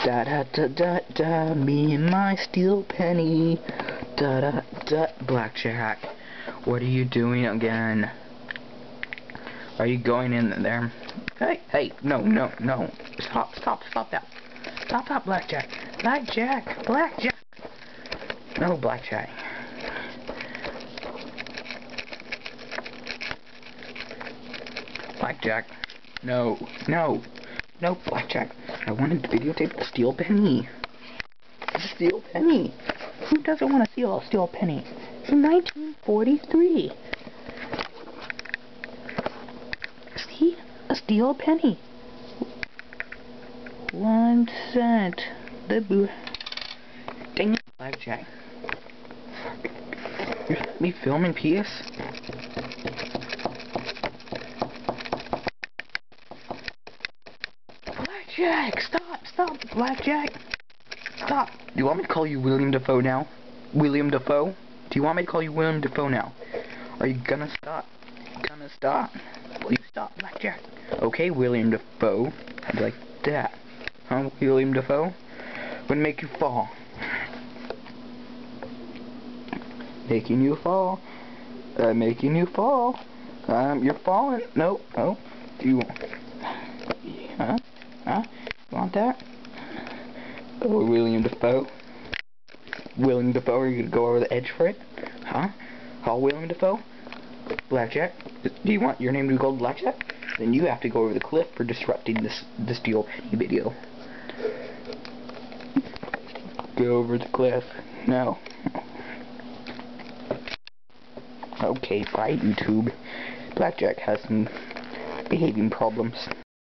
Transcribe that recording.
Da da da da da, me and my steel penny. Da da da, blackjack. What are you doing again? Are you going in there? Hey, hey, no, no, no. Stop, stop, stop that. Stop that, blackjack. Blackjack, blackjack. No, blackjack. Blackjack. No, no, no, blackjack. I wanted to videotape the steel penny. The steel penny. Who doesn't want to steal a steel penny? In 1943. See? A steel penny. 1 cent. The boo. Dang it, blackjack. You let me film in peace? Blackjack! Stop! Stop! Blackjack! Stop! Do you want me to call you William Dafoe now? William Dafoe? Do you want me to call you William Dafoe now? Are you gonna stop? Gonna stop? Will you stop, Blackjack? Okay, William Dafoe. I'd like that. Huh, William Dafoe? Would make you fall. Making you fall. Making you fall. You're falling. No. Oh. Do you want? Huh? Huh? You want that? Oh, William Dafoe. William Dafoe, are you gonna go over the edge for it? Huh? Oh, William Dafoe? Blackjack? Do you want your name to be called Blackjack? Then you have to go over the cliff for disrupting this steel penny video. Go over the cliff. No. Okay, bye YouTube. Blackjack has some behaving problems.